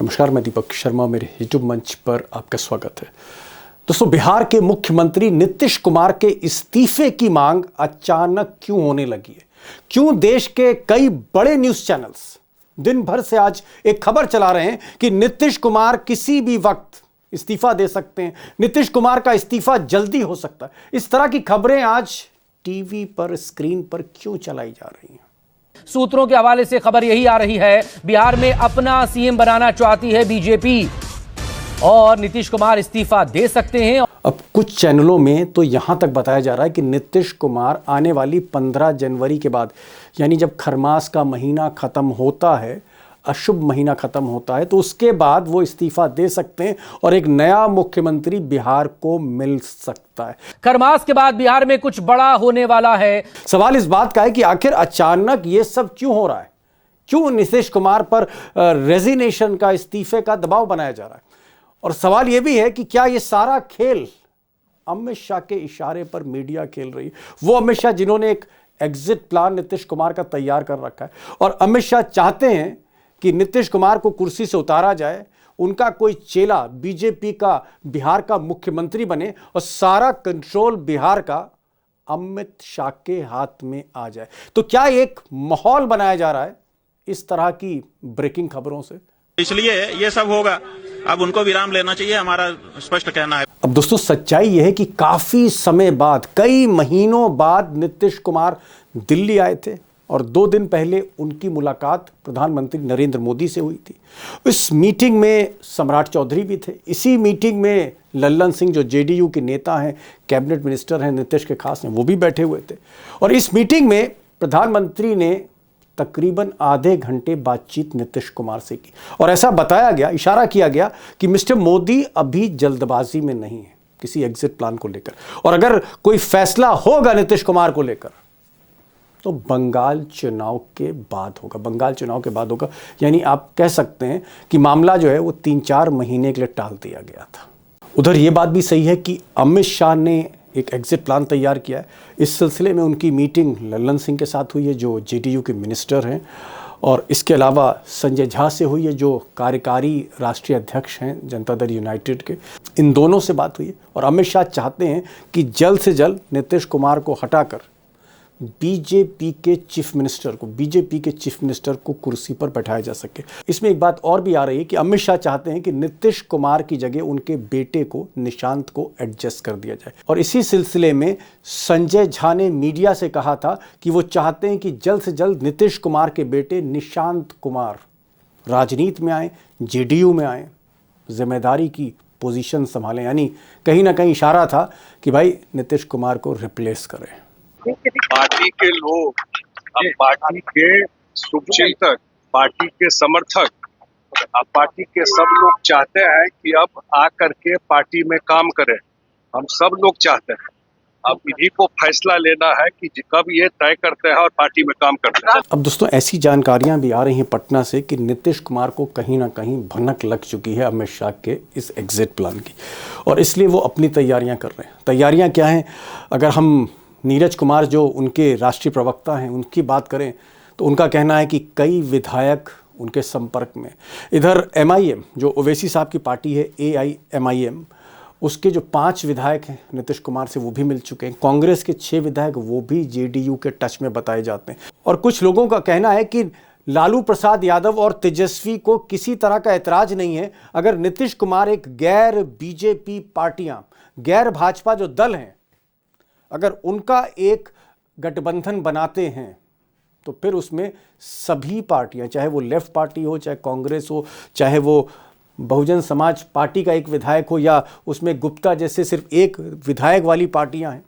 नमस्कार, मैं दीपक शर्मा, मेरे यूट्यूब मंच पर आपका स्वागत है। दोस्तों, बिहार के मुख्यमंत्री नीतीश कुमार के इस्तीफे की मांग अचानक क्यों होने लगी है? क्यों देश के कई बड़े न्यूज चैनल्स दिन भर से आज एक खबर चला रहे हैं कि नीतीश कुमार किसी भी वक्त इस्तीफा दे सकते हैं, नीतीश कुमार का इस्तीफा जल्दी हो सकता है। इस तरह की खबरें आज टीवी पर, स्क्रीन पर क्यों चलाई जा रही हैं? सूत्रों के हवाले से खबर यही आ रही है, बिहार में अपना सीएम बनाना चाहती है बीजेपी और नीतीश कुमार इस्तीफा दे सकते हैं। अब कुछ चैनलों में तो यहां तक बताया जा रहा है कि नीतीश कुमार आने वाली 15 जनवरी के बाद, यानी जब खरमास का महीना खत्म होता है, अशुभ महीना खत्म होता है, तो उसके बाद वो इस्तीफा दे सकते हैं और एक नया मुख्यमंत्री बिहार को मिल सकता है। खरमास के बाद बिहार में कुछ बड़ा होने वाला है। सवाल इस बात का है कि आखिर अचानक ये सब क्यों हो रहा है? क्यों नीतीश कुमार पर रेजिग्नेशन का, इस्तीफे का दबाव बनाया जा रहा है? और सवाल यह भी है कि क्या ये सारा खेल अमित शाह के इशारे पर मीडिया खेल रही है? वो अमित शाह जिन्होंने एक एग्जिट प्लान नीतीश कुमार का तैयार कर रखा है और अमित शाह चाहते हैं कि नीतीश कुमार को कुर्सी से उतारा जाए, उनका कोई चेला बीजेपी का बिहार का मुख्यमंत्री बने और सारा कंट्रोल बिहार का अमित शाह के हाथ में आ जाए। तो क्या एक माहौल बनाया जा रहा है इस तरह की ब्रेकिंग खबरों से? इसलिए ये सब होगा। अब उनको विराम लेना चाहिए, हमारा स्पष्ट कहना है। अब दोस्तों, सच्चाई यह है कि काफी समय बाद, कई महीनों बाद नीतीश कुमार दिल्ली आए थे और 2 दिन पहले उनकी मुलाकात प्रधानमंत्री नरेंद्र मोदी से हुई थी। इस मीटिंग में सम्राट चौधरी भी थे। इसी मीटिंग में लल्लन सिंह, जो जेडीयू के नेता हैं, कैबिनेट मिनिस्टर हैं, नीतीश के खास हैं, वो भी बैठे हुए थे। और इस मीटिंग में प्रधानमंत्री ने तकरीबन आधे घंटे बातचीत नीतीश कुमार से की और ऐसा बताया गया, इशारा किया गया कि मिस्टर मोदी अभी जल्दबाजी में नहीं है किसी एग्जिट प्लान को लेकर, और अगर कोई फैसला होगा नीतीश कुमार को लेकर तो बंगाल चुनाव के बाद होगा। बंगाल चुनाव के बाद होगा, यानी आप कह सकते हैं कि मामला जो है वो 3-4 महीने के लिए टाल दिया गया था। उधर ये बात भी सही है कि अमित शाह ने एक एग्जिट प्लान तैयार किया है। इस सिलसिले में उनकी मीटिंग लल्लन सिंह के साथ हुई है, जो जेडीयू के मिनिस्टर हैं, और इसके अलावा संजय झा से हुई है, जो कार्यकारी राष्ट्रीय अध्यक्ष हैं जनता दल यूनाइटेड के। इन दोनों से बात हुई है और अमित शाह चाहते हैं कि जल्द से जल्द नीतीश कुमार को हटाकर बीजेपी के चीफ मिनिस्टर को कुर्सी पर बैठाया जा सके। इसमें एक बात और भी आ रही है कि अमित शाह चाहते हैं कि नीतीश कुमार की जगह उनके बेटे को, निशांत को, एडजस्ट कर दिया जाए। और इसी सिलसिले में संजय झा ने मीडिया से कहा था कि वो चाहते हैं कि जल्द से जल्द नीतीश कुमार के बेटे निशांत कुमार राजनीति में आए, जेडीयू में आए, जिम्मेदारी की पोजीशन संभालें। यानी कहीं ना कहीं इशारा था कि भाई नीतीश कुमार को रिप्लेस करें। पार्टी के लोग, अब पार्टी के शुभचिंतक, पार्टी के समर्थक, अब पार्टी के सब लोग चाहते हैं कि अब आकर के पार्टी में काम करें। हम सब लोग चाहते हैं। अब इन्हीं को फैसला लेना है कि कब ये तय करते हैं और पार्टी में काम करते हैं। अब दोस्तों, ऐसी जानकारियां भी आ रही हैं पटना से कि नीतीश कुमार को कहीं ना कहीं भनक लग चुकी है अमित शाह के इस एग्जिट प्लान की, और इसलिए वो अपनी तैयारियां कर रहे हैं। तैयारियां क्या हैं? अगर हम नीरज कुमार, जो उनके राष्ट्रीय प्रवक्ता हैं, उनकी बात करें तो उनका कहना है कि कई विधायक उनके संपर्क में। इधर एमआईएम, जो ओवैसी साहब की पार्टी है, AIMIM, उसके जो 5 विधायक हैं नीतीश कुमार से, वो भी मिल चुके हैं। कांग्रेस के 6 विधायक, वो भी जेडीयू के टच में बताए जाते हैं। और कुछ लोगों का कहना है कि लालू प्रसाद यादव और तेजस्वी को किसी तरह का ऐतराज नहीं है अगर नीतीश कुमार एक गैर बीजेपी पार्टियां, गैर भाजपा जो दल हैं, अगर उनका एक गठबंधन बनाते हैं तो फिर उसमें सभी पार्टियां, चाहे वो लेफ्ट पार्टी हो, चाहे कांग्रेस हो, चाहे वो बहुजन समाज पार्टी का एक विधायक हो, या उसमें गुप्ता जैसे सिर्फ एक विधायक वाली पार्टियां हैं,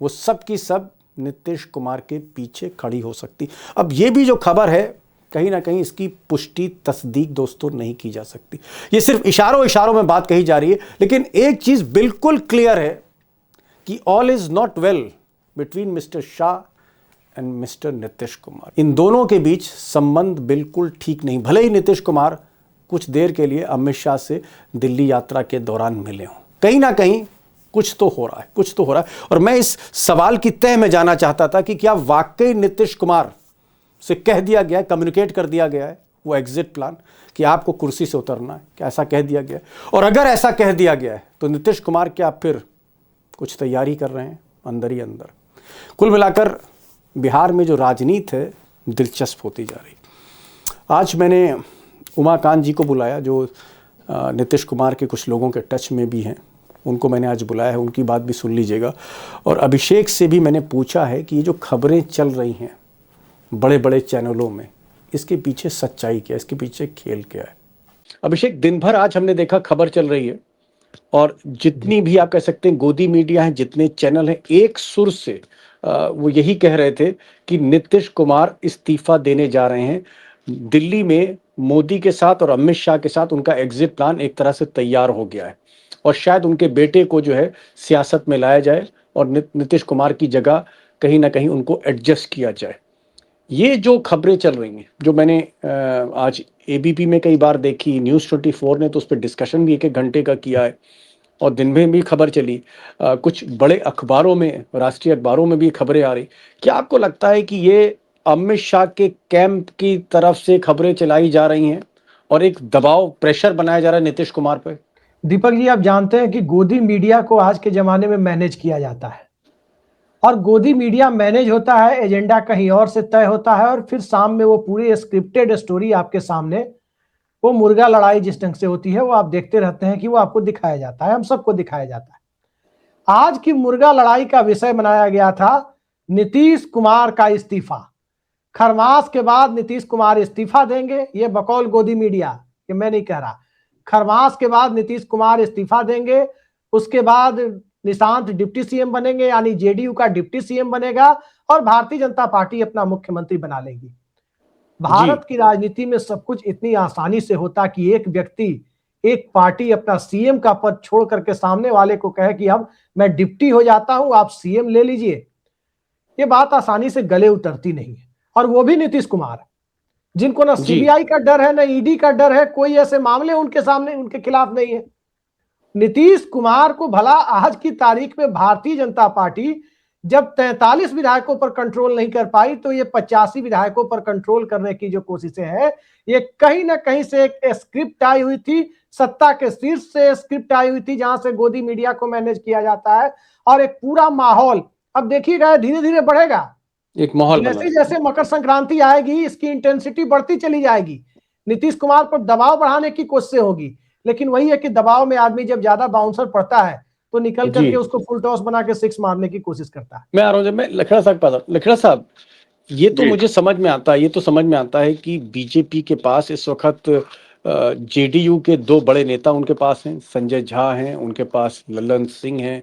वो सब की सब नीतीश कुमार के पीछे खड़ी हो सकती। अब ये भी जो खबर है, कहीं ना कहीं इसकी पुष्टि, तस्दीक दोस्तों नहीं की जा सकती। ये सिर्फ इशारों में बात कही जा रही है। लेकिन एक चीज बिल्कुल क्लियर है कि all is not well between mister Shah and mister Nitish Kumar. इन दोनों के बीच संबंध बिल्कुल ठीक नहीं। भले ही नीतीश कुमार कुछ देर के लिए अमित शाह से दिल्ली यात्रा के दौरान मिले हों, कहीं ना कहीं कुछ तो हो रहा है। और मैं इस सवाल की तह में जाना चाहता था कि क्या वाकई नीतीश कुमार से कह दिया गया है, कम्युनिकेट कर दिया गया है वो एग्जिट प्लान कि आपको कुर्सी से उतरना है, क्या ऐसा कह दिया गया है? और अगर ऐसा कह दिया गया है तो नीतीश कुमार क्या फिर कुछ तैयारी कर रहे हैं अंदर ही अंदर? कुल मिलाकर बिहार में जो राजनीति है दिलचस्प होती जा रही। आज मैंने उमाकांत जी को बुलाया, जो नीतीश कुमार के कुछ लोगों के टच में भी हैं, उनको मैंने आज बुलाया है, उनकी बात भी सुन लीजिएगा। और अभिषेक से भी मैंने पूछा है कि ये जो खबरें चल रही हैं बड़े बड़े चैनलों में, इसके पीछे सच्चाई क्या है, इसके पीछे खेल क्या है? अभिषेक, दिन भर आज हमने देखा खबर चल रही है और जितनी भी आप कह सकते हैं गोदी मीडिया हैं, जितने चैनल हैं, एक सुर से वो यही कह रहे थे कि नीतीश कुमार इस्तीफा देने जा रहे हैं। दिल्ली में मोदी के साथ और अमित शाह के साथ उनका एग्जिट प्लान एक तरह से तैयार हो गया है और शायद उनके बेटे को जो है सियासत में लाया जाए और नीतीश कुमार की जगह कहीं ना कहीं उनको एडजस्ट किया जाए। ये जो खबरें चल रही हैं, जो मैंने आज एबीपी में कई बार देखी, न्यूज़ 24 ने तो उस पर डिस्कशन भी 1-1 घंटे का किया है और दिन में भी खबर चली, कुछ बड़े अखबारों में, राष्ट्रीय अखबारों में भी खबरें आ रही। क्या आपको लगता है कि ये अमित शाह के कैंप की तरफ से खबरें चलाई जा रही हैं और एक दबाव, प्रेशर बनाया जा रहा है नीतीश कुमार पर? दीपक जी, आप जानते हैं कि गोदी मीडिया को आज के जमाने में मैनेज किया जाता है और गोदी मीडिया मैनेज होता है, एजेंडा कहीं और से तय होता है और फिर शाम में वो पूरी स्क्रिप्टेड स्टोरी आपके सामने, वो मुर्गा लड़ाई जिस ढंग से होती है वो आप देखते रहते हैं कि वो आपको दिखाया जाता है, हम सबको दिखाया जाता है। आज की मुर्गा लड़ाई का विषय बनाया गया था नीतीश कुमार का इस्तीफा। खरमास के बाद नीतीश कुमार इस्तीफा देंगे, ये बकौल गोदी मीडिया, कि मैं नहीं कह रहा। खरमास के बाद नीतीश कुमार इस्तीफा देंगे, उसके बाद निशांत डिप्टी सीएम बनेंगे, यानी जेडीयू का डिप्टी सीएम बनेगा और भारतीय जनता पार्टी अपना मुख्यमंत्री बना लेगी। भारत की राजनीति में सब कुछ इतनी आसानी से होता कि एक व्यक्ति, एक पार्टी अपना सीएम का पद छोड़ करके सामने वाले को कहे कि अब मैं डिप्टी हो जाता हूं, आप सीएम ले लीजिए। ये बात आसानी से गले उतरती नहीं है। और वो भी नीतीश कुमार, जिनको ना सीबीआई का डर है, ना ईडी का डर है, कोई ऐसे मामले उनके सामने, उनके खिलाफ नहीं है। नीतीश कुमार को भला आज की तारीख में भारतीय जनता पार्टी जब 43 विधायकों पर कंट्रोल नहीं कर पाई, तो ये 85 विधायकों पर कंट्रोल करने की जो कोशिशें हैं, ये कहीं ना कहीं से एक स्क्रिप्ट आई हुई थी, सत्ता के शीर्ष से स्क्रिप्ट आई हुई थी, जहां से गोदी मीडिया को मैनेज किया जाता है और एक पूरा माहौल, अब देखिएगा धीरे धीरे बढ़ेगा, एक माहौल जैसे जैसे मकर संक्रांति आएगी इसकी इंटेंसिटी बढ़ती चली जाएगी। नीतीश कुमार पर दबाव बढ़ाने की कोशिश होगी, लेकिन वही है कि दबाव में आदमी जब ज्यादा बाउंसर पड़ता है तो निकल करके उसको फुल टॉस बना के सिक्स मारने की कोशिश करता है। मैं आ रहा हूं, जब मैं लखड़ा साहब, ये तो मुझे समझ में आता है, ये तो समझ में आता है कि बीजेपी के पास इस वक्त जेडीयू के 2 बड़े नेता उनके पास हैं, संजय झा हैं, उनके पास ललन सिंह हैं,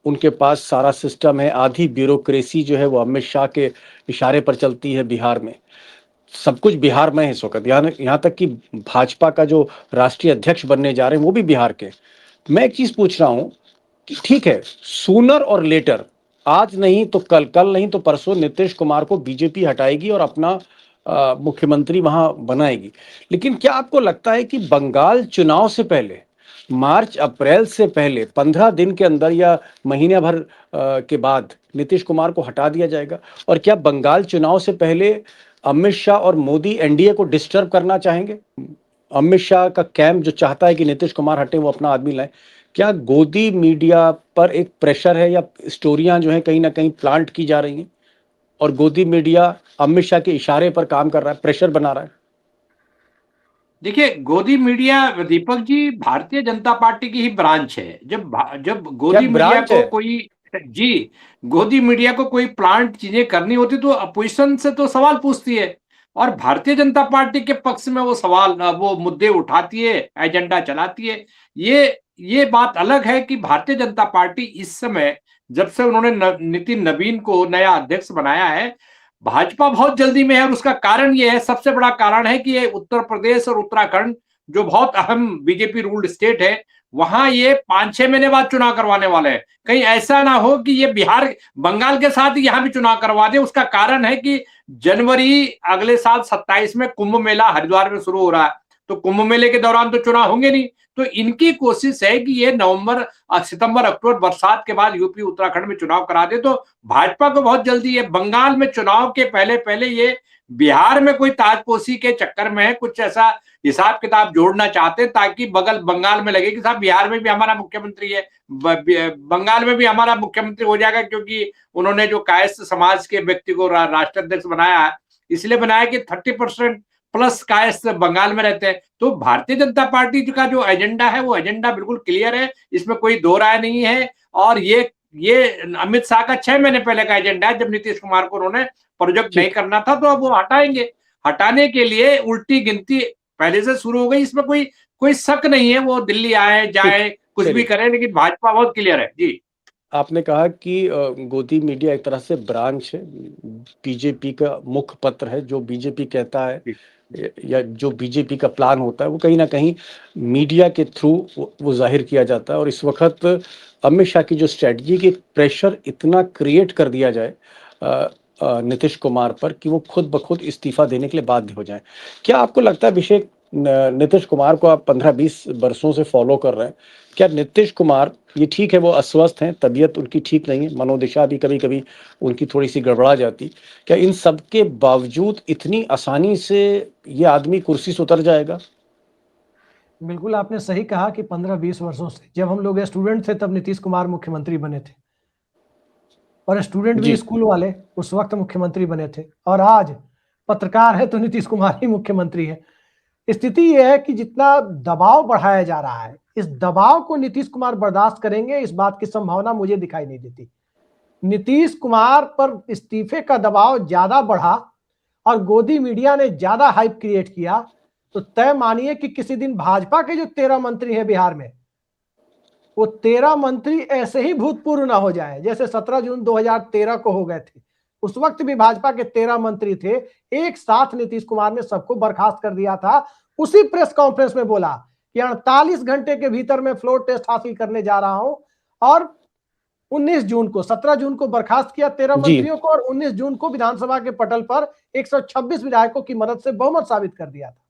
उनके पास सारा सिस्टम है, आधी ब्यूरोक्रेसी जो है वो अमित शाह के इशारे पर चलती है बिहार में, सब कुछ बिहार में है इस वक्त, यहाँ तक कि भाजपा का जो राष्ट्रीय अध्यक्ष बनने जा रहे हैं वो भी बिहार के। मैं एक चीज पूछ रहा हूं कि ठीक है, सूनर और लेटर, आज नहीं तो कल, कल नहीं तो परसों नीतीश कुमार को बीजेपी हटाएगी और अपना मुख्यमंत्री वहां बनाएगी, लेकिन क्या आपको लगता है कि बंगाल चुनाव से पहले, मार्च अप्रैल से पहले 15 दिन के अंदर या महीने भर के बाद नीतीश कुमार को हटा दिया जाएगा? और क्या बंगाल चुनाव से पहले अमित शाह और मोदी एनडीए को डिस्टर्ब करना चाहेंगे? अमित शाह का कैंप जो चाहता है कि नीतीश कुमार हटे, वो अपना आदमी लाए, क्या गोदी मीडिया पर एक प्रेशर है या स्टोरियां जो है कहीं ना कहीं प्लांट की जा रही हैं और गोदी मीडिया अमित शाह के इशारे पर काम कर रहा है, प्रेशर बना रहा है? देखिए, गोदी मीडिया, दीपक जी, भारतीय जनता पार्टी की ही ब्रांच है। जब गोदी मीडिया को कोई गोदी मीडिया को कोई प्लांट चीजें करनी होती तो अपोजिशन से तो सवाल पूछती है और भारतीय जनता पार्टी के पक्ष में वो सवाल, वो मुद्दे उठाती है, एजेंडा चलाती है। ये बात अलग है कि भारतीय जनता पार्टी इस समय, जब से उन्होंने नितिन नवीन को नया अध्यक्ष बनाया है, भाजपा बहुत जल्दी में है। और उसका कारण ये है, सबसे बड़ा कारण है कि ये उत्तर प्रदेश और उत्तराखंड जो बहुत अहम बीजेपी रूल्ड स्टेट है, वहां ये 5-6 महीने बाद चुनाव करवाने वाले हैं। कहीं ऐसा ना हो कि ये बिहार, बंगाल के साथ यहां भी चुनाव करवा दे। उसका कारण है कि जनवरी अगले साल 27 में कुंभ मेला हरिद्वार में शुरू हो रहा है तो कुंभ मेले के दौरान तो चुनाव होंगे नहीं। तो इनकी कोशिश है कि ये सितंबर अक्टूबर बरसात के बाद यूपी उत्तराखंड में चुनाव करा दे। तो भाजपा को बहुत जल्दी है, बंगाल में चुनाव के पहले पहले ये बिहार में कोई ताजपोशी के चक्कर में है, कुछ ऐसा हिसाब किताब जोड़ना चाहते हैं ताकि बंगाल में लगे कि साहब बिहार में भी हमारा मुख्यमंत्री है, बंगाल में भी हमारा मुख्यमंत्री हो जाएगा, क्योंकि उन्होंने जो कायस्थ समाज के व्यक्ति को राष्ट्राध्यक्ष बनाया है, इसलिए बनाया कि 30% प्लस कायस्थ बंगाल में रहते हैं। तो भारतीय जनता पार्टी का जो एजेंडा है वो एजेंडा बिल्कुल क्लियर है, इसमें कोई दो राय नहीं है। और ये अमित शाह का 6 महीने पहले का एजेंडा है, जब नीतीश कुमार को उन्होंने प्रोजेक्ट नहीं करना था तो अब वो हटाएंगे। हटाने के लिए उल्टी गिनती पहले से शुरू हो गई, इसमें कोई शक नहीं है। वो दिल्ली आए जाए कुछ भी करें, लेकिन भाजपा बहुत क्लियर है। जी, आपने कहा कि गोदी मीडिया एक तरह से ब्रांच है, बीजेपी का मुखपत्र है। जो बीजेपी कहता है या जो बीजेपी का प्लान होता है वो कहीं ना कहीं मीडिया के थ्रू वो जाहिर किया जाता है। और इस वक्त अमित शाह की जो स्ट्रेटजी की प्रेशर इतना क्रिएट कर दिया जाए नीतीश कुमार पर कि वो खुद ब खुद इस्तीफा देने के लिए बाध्य हो जाए। क्या आपको लगता है अभिषेक, नीतीश कुमार को आप 15-20 वर्षों से फॉलो कर रहे हैं, क्या नीतीश कुमार, ये ठीक है वो अस्वस्थ हैं, तबीयत उनकी ठीक नहीं है, मनोदशा भी कभी कभी उनकी थोड़ी सी गड़बड़ा जाती, क्या इन सब के बावजूद इतनी आसानी से ये आदमी कुर्सी से उतर जाएगा? बिल्कुल आपने सही कहा कि 15-20 वर्षों से, जब हम लोग स्टूडेंट थे तब नीतीश कुमार मुख्यमंत्री बने थे, और स्टूडेंट भी स्कूल वाले उस वक्त मुख्यमंत्री बने थे, और आज पत्रकार है तो नीतीश कुमार ही मुख्यमंत्री है। स्थिति यह है कि जितना दबाव बढ़ाया जा रहा है, इस दबाव को नीतीश कुमार बर्दाश्त करेंगे, इस बात की संभावना मुझे दिखाई नहीं देती। नीतीश कुमार पर इस्तीफे का दबाव ज्यादा बढ़ा और गोदी मीडिया ने ज्यादा हाइप क्रिएट किया, तो तय मानिए कि किसी दिन भाजपा के जो 13 मंत्री हैं बिहार में, वो 13 मंत्री ऐसे ही भूतपूर्व ना हो जाए जैसे 17 जून 2013 को हो गए थे। उस वक्त भी भाजपा के 13 मंत्री थे, एक साथ नीतीश कुमार ने सबको बर्खास्त कर दिया था। उसी प्रेस कॉन्फ्रेंस में बोला कि 48 घंटे के भीतर मैं फ्लोर टेस्ट हासिल करने जा रहा हूं, और 19 जून को, 17 जून को बर्खास्त किया 13 मंत्रियों को, और 19 जून को विधानसभा के पटल पर 126 विधायकों की मदद से बहुमत साबित कर दिया था।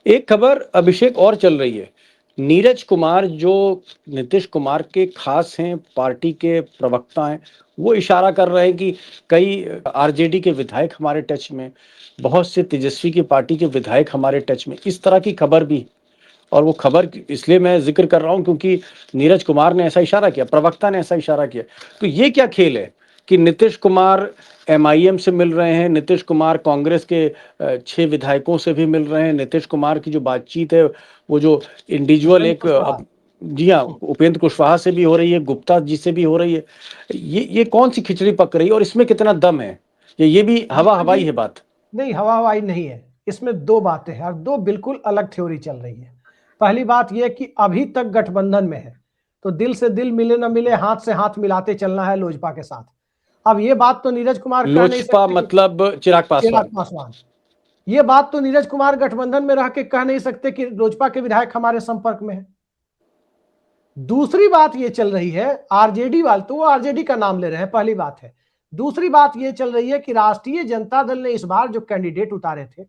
एक खबर अभिषेक और चल रही है, नीरज कुमार जो नीतीश कुमार के खास हैं, पार्टी के प्रवक्ता हैं, वो इशारा कर रहे हैं कि कई आरजेडी के विधायक हमारे टच में, बहुत से तेजस्वी की पार्टी के विधायक हमारे टच में, इस तरह की खबर भी। और वो खबर इसलिए मैं जिक्र कर रहा हूं क्योंकि नीरज कुमार ने ऐसा इशारा किया, प्रवक्ता ने ऐसा इशारा किया। तो ये क्या खेल है कि नीतीश कुमार एमआईएम से मिल रहे हैं, नीतीश कुमार कांग्रेस के 6 विधायकों से भी मिल रहे हैं, नीतीश कुमार की जो बातचीत है वो जो इंडिविजुअल जी हाँ, उपेंद्र कुशवाहा से भी हो रही है, गुप्ता जी से भी हो रही है। ये कौन सी खिचड़ी पक रही है और इसमें कितना दम है? ये भी हवा हवाई है बात? नहीं, हवा हवाई नहीं है, इसमें 2 बातें हैं और 2 बिल्कुल अलग थ्योरी चल रही है। पहली बात यह कि अभी तक गठबंधन में है तो दिल से दिल मिले न मिले, हाथ से हाथ मिलाते चलना है लोजपा के साथ। अब ये बात तो नीरज कुमार कह नहीं सकते, मतलब चिराग पासवान, ये बात तो नीरज कुमार गठबंधन में रह के कह नहीं सकते कि लोजपा के विधायक हमारे संपर्क में है। दूसरी बात ये चल रही है, आरजेडी वाले तो वो आरजेडी का नाम ले रहे हैं, पहली बात है। दूसरी बात ये चल रही है कि राष्ट्रीय जनता दल ने इस बार जो कैंडिडेट उतारे थे,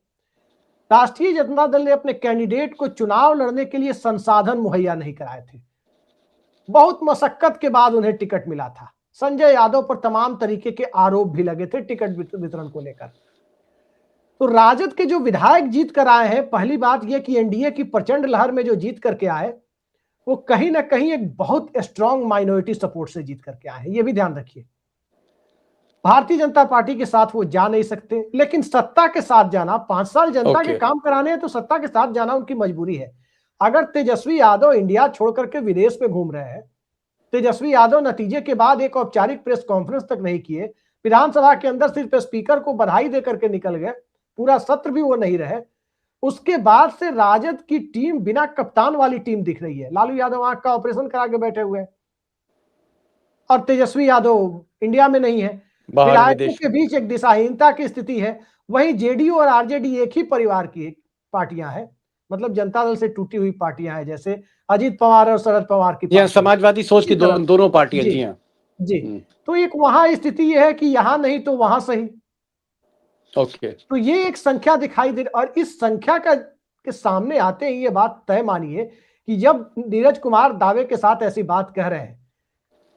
राष्ट्रीय जनता दल ने अपने कैंडिडेट को चुनाव लड़ने के लिए संसाधन मुहैया नहीं कराए थे। बहुत मशक्कत के बाद उन्हें टिकट मिला था। संजय यादव पर तमाम तरीके के आरोप भी लगे थे टिकट वितरण को लेकर। तो राजद के जो विधायक जीत कर आए हैं, पहली बात यह कि एनडीए की प्रचंड लहर में जो जीत करके आए, वो कहीं ना कहीं एक बहुत स्ट्रांग माइनॉरिटी सपोर्ट से जीत करके आए हैं। ये भी ध्यान रखिए, भारतीय जनता पार्टी के साथ वो जा नहीं सकते, लेकिन सत्ता के साथ जाना, 5 साल जनता के काम कराने हैं तो सत्ता के साथ जाना उनकी मजबूरी है। अगर तेजस्वी यादव इंडिया छोड़ करके विदेश में घूम रहे हैं, तेजस्वी यादव नतीजे के बाद एक औपचारिक प्रेस कॉन्फ्रेंस तक नहीं किए, विधानसभा के अंदर सिर्फ स्पीकर को बधाई देकर के निकल गए, पूरा सत्र भी वो नहीं रहे। उसके बाद से राजद की टीम बिना कप्तान वाली टीम दिख रही है। लालू यादव आंख का ऑपरेशन करा के बैठे हुए हैं और तेजस्वी यादव इंडिया में नहीं है। विधायकों के बीच एक दिशाहीनता की स्थिति है। वहीं जेडीयू और आरजेडी एक ही परिवार की पार्टियां हैं, मतलब जनता दल से टूटी हुई पार्टियां हैं, जैसे अजीत पवार और शरद पवार की समाजवादी सोच की दोनों पार्टियां। जी हाँ जी। तो एक वहां स्थिति यह है कि यहां नहीं तो वहां सही। ओके। तो ये एक संख्या दिखाई दे, और इस संख्या का के सामने आते ही ये बात तय मानिए कि जब नीरज कुमार दावे के साथ ऐसी बात कह रहे हैं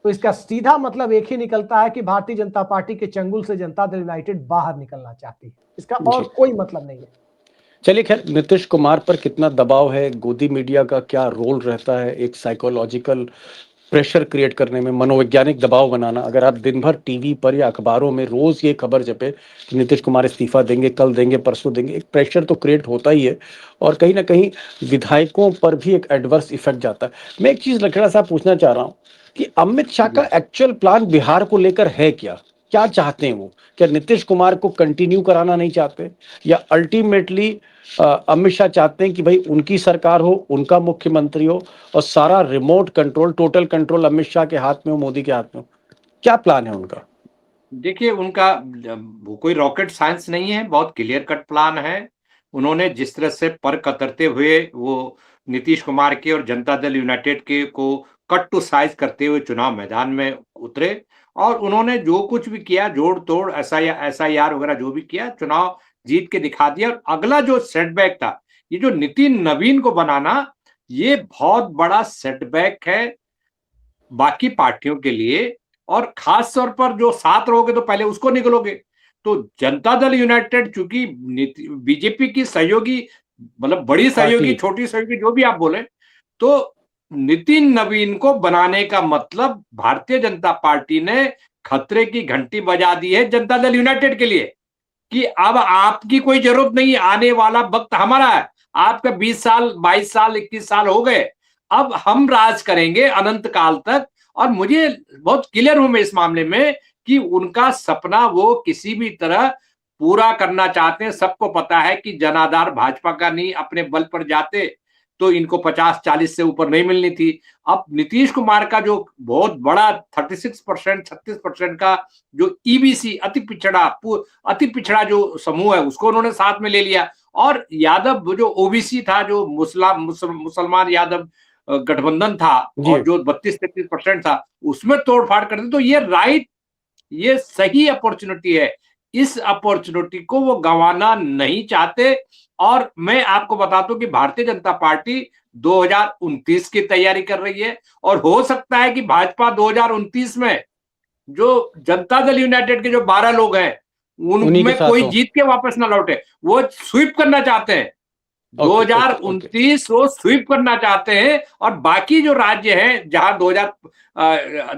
तो इसका सीधा मतलब एक ही निकलता है कि भारतीय जनता पार्टी के चंगुल से जनता दल यूनाइटेड बाहर निकलना चाहती है। इसका और कोई मतलब नहीं है। चलिए, खैर, नीतीश कुमार पर कितना दबाव है, गोदी मीडिया का क्या रोल रहता है एक साइकोलॉजिकल प्रेशर क्रिएट करने में, मनोवैज्ञानिक दबाव बनाना। अगर आप दिन भर टीवी पर या अखबारों में रोज ये खबर जपे कि नीतीश कुमार इस्तीफा देंगे, कल देंगे, परसों देंगे, एक प्रेशर तो क्रिएट होता ही है और कहीं ना कहीं विधायकों पर भी एक एडवर्स इफेक्ट जाता है। मैं एक चीज लखड़ा साहब पूछना चाह रहा हूँ कि अमित शाह का एक्चुअल प्लान बिहार को लेकर है क्या? क्या चाहते हैं वो? क्या नीतीश कुमार को कंटिन्यू कराना नहीं चाहते, या अल्टीमेटली अमित शाह चाहते हैं कि भाई उनकी सरकार हो, उनका मुख्यमंत्री हो और सारा remote control, total control Amit Shah के हाथ में हो, मोदी के हाथ में हो? क्या प्लान है उनका? देखिए, उनका वो कोई रॉकेट साइंस नहीं है, बहुत क्लियर कट प्लान है। उन्होंने जिस तरह से पर कतरते हुए वो नीतीश कुमार के और जनता दल यूनाइटेड के को कट टू साइज करते हुए चुनाव मैदान में उतरे और उन्होंने जो कुछ भी किया, जोड़ तोड़, SIR वगैरह जो भी किया, चुनाव जीत के दिखा दिया। और अगला जो सेटबैक था, ये जो नितिन नवीन को बनाना, ये बहुत बड़ा सेटबैक है बाकी पार्टियों के लिए। और खास तौर पर जो साथ रहोगे तो पहले उसको निकलोगे। तो जनता दल यूनाइटेड चूंकि बीजेपी की सहयोगी, मतलब बड़ी सहयोगी, छोटी सहयोगी, जो भी आप बोले, तो नितिन नवीन को बनाने का मतलब भारतीय जनता पार्टी ने खतरे की घंटी बजा दी है जनता दल यूनाइटेड के लिए कि अब आपकी कोई जरूरत नहीं, आने वाला वक्त हमारा है। आपका 20 साल, 22 साल, 21 साल हो गए, अब हम राज करेंगे अनंत काल तक। और मुझे बहुत क्लियर हूं मैं इस मामले में कि उनका सपना वो किसी भी तरह पूरा करना चाहते हैं। सबको पता है कि जनाधार भाजपा का नहीं, अपने बल पर जाते तो इनको 50-40 से ऊपर नहीं मिलनी थी। अब नीतीश कुमार का जो बहुत बड़ा 36%, 36% का जो EBC अति पिछड़ा जो समूह है, उसको उन्होंने साथ में ले लिया। और यादव जो OBC था, जो मुसलमान यादव गठबंधन था, और जो 32-33% था, उसमें तोड़फाड़ कर दी। तो ये सही अपॉर्चुनिटी है। इस अपॉर्चुनिटी को वो गंवाना नहीं चाहते। और मैं आपको बताता हूं कि भारतीय जनता पार्टी 2029 की तैयारी कर रही है और हो सकता है कि भाजपा 2029 में जो जनता दल यूनाइटेड के जो 12 लोग हैं उनमें कोई जीत के वापस ना लौटे। वो स्वीप करना चाहते हैं। 2029 वो स्वीप करना चाहते हैं। और बाकी जो राज्य हैं जहां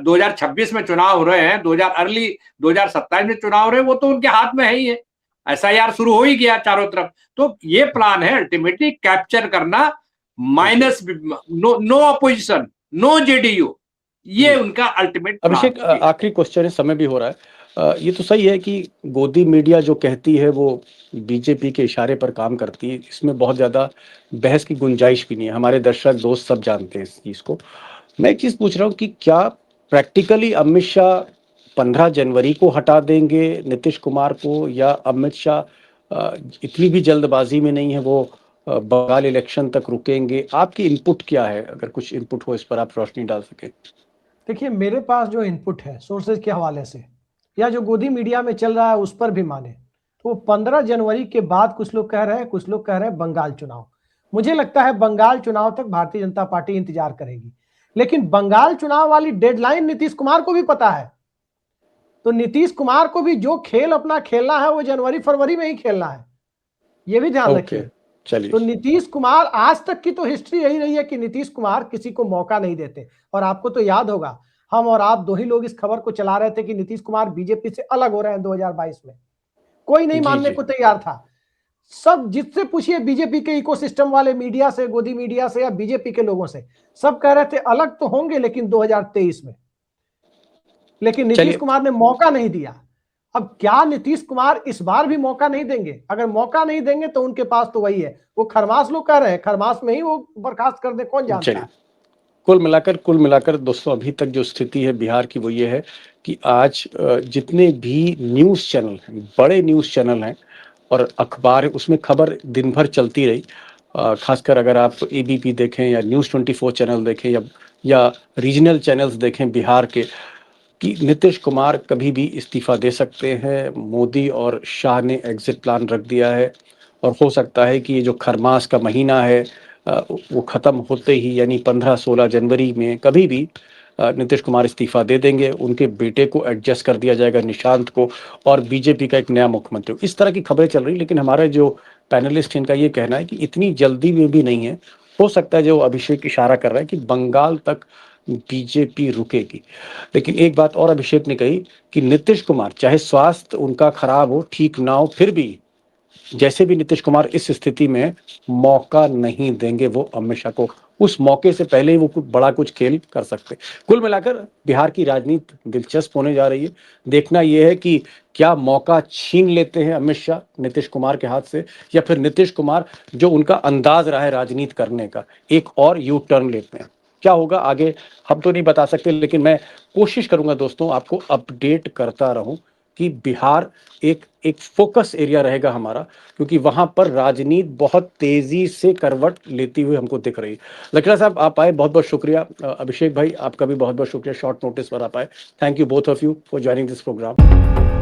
2026 में चुनाव हो रहे हैं, 2027 में चुनाव हो रहे हैं, वो तो उनके हाथ में है ही है। SIR शुरू हो ही गया चारों तरफ। तो ये प्लान है अल्टीमेटली कैप्चर करना, minus no opposition, no JDU, ये उनका अल्टीमेट। अभिषेक, आखिरी क्वेश्चन है, समय भी हो रहा है। ये तो सही है कि गोदी मीडिया जो कहती है वो बीजेपी के इशारे पर काम करती है, इसमें बहुत ज़्यादा बहस की गुंजाइश भी नहीं है। हमारे दर्शक दोस्त सब जानते हैं इस चीज़ को। मैं एक चीज़ पूछ रहा हूँ कि क्या प्रैक्टिकली अमित शाह 15 जनवरी को हटा देंगे नीतीश कुमार को, या अमित शाह इतनी भी जल्दबाजी में नहीं है, वो बंगाल इलेक्शन तक रुकेंगे? आपकी इनपुट क्या है? अगर कुछ इनपुट हो इस पर आप रोशनी डाल सकें। देखिए, मेरे पास जो इनपुट है सोर्सेज के हवाले से, या जो गोदी मीडिया में चल रहा है उस पर भी माने, तो 15 जनवरी के बाद कुछ लोग कह रहे हैं, कुछ लोग कह रहे हैं बंगाल चुनाव। मुझे लगता है बंगाल चुनाव तक भारतीय जनता पार्टी इंतजार करेगी। लेकिन बंगाल चुनाव वाली डेडलाइन नीतीश कुमार को भी पता है। तो नीतीश कुमार को भी जो खेल अपना खेलना है वो जनवरी फरवरी में ही खेलना है, ये भी ध्यान रखिए। तो नीतीश कुमार, आज तक की तो हिस्ट्री यही रही है कि नीतीश कुमार किसी को मौका नहीं देते। और आपको तो याद होगा, हम और आप दो ही लोग इस खबर को चला रहे थे कि नीतीश कुमार बीजेपी से अलग हो रहे हैं 2022 में। कोई नहीं मानने को तैयार था। सब जिससे पूछिए, बीजेपी के इकोसिस्टम वाले, मीडिया से, गोदी मीडिया से, या बीजेपी के लोगों से, सब कह रहे थे अलग तो होंगे लेकिन 2023 में। लेकिन नीतीश कुमार ने मौका नहीं दिया। अब क्या नीतीश कुमार इस बार भी मौका नहीं देंगे? अगर मौका नहीं देंगे तो उनके पास तो वही है, वो खरमास लोग कह रहे हैं, खरमास में ही वो बर्खास्त कर दे, कौन जानता है। कुल मिलाकर दोस्तों, अभी तक जो स्थिति है बिहार की वो ये है कि आज जितने भी न्यूज़ चैनल हैं, बड़े न्यूज़ चैनल हैं और अखबार है, उसमें खबर दिन भर चलती रही। खासकर अगर आप ABP देखें या News 24 चैनल देखें या रीजनल चैनल्स देखें बिहार के, कि नीतीश कुमार कभी भी इस्तीफा दे सकते हैं। मोदी और शाह ने एग्जिट प्लान रख दिया है और हो सकता है कि ये जो खरमास का महीना है वो ख़त्म होते ही यानी 15-16 जनवरी में कभी भी नीतीश कुमार इस्तीफा दे देंगे, उनके बेटे को एडजस्ट कर दिया जाएगा निशांत को और बीजेपी का एक नया मुख्यमंत्री। इस तरह की खबरें चल रही, लेकिन हमारे जो पैनलिस्ट इनका ये कहना है कि इतनी जल्दी में भी नहीं है। हो सकता है जो अभिषेक इशारा कर रहा है कि बंगाल तक बीजेपी रुकेगी। लेकिन एक बात और अभिषेक ने कही कि नीतीश कुमार चाहे स्वास्थ्य उनका खराब हो, ठीक ना हो, फिर भी जैसे भी नीतीश कुमार इस स्थिति में मौका नहीं देंगे वो अमित शाह को। उस मौके से पहले ही वो कुछ खेल कर सकते। कुल मिलाकर बिहार की राजनीति दिलचस्प होने जा रही है। देखना यह है कि क्या मौका छीन लेते हैं अमित शाह नीतीश कुमार के हाथ से, या फिर नीतीश कुमार जो उनका अंदाज रहा है राजनीति करने का, एक और यू टर्न लेते हैं। क्या होगा आगे हम तो नहीं बता सकते, लेकिन मैं कोशिश करूंगा दोस्तों आपको अपडेट करता रहूं कि बिहार एक फोकस एरिया रहेगा हमारा, क्योंकि वहां पर राजनीति बहुत तेजी से करवट लेती हुई हमको दिख रही है। लकीला साहब आप आए, बहुत बहुत शुक्रिया। अभिषेक भाई आपका भी बहुत बहुत शुक्रिया, शॉर्ट नोटिस पर आप आए। Thank you both of you for joining this programme.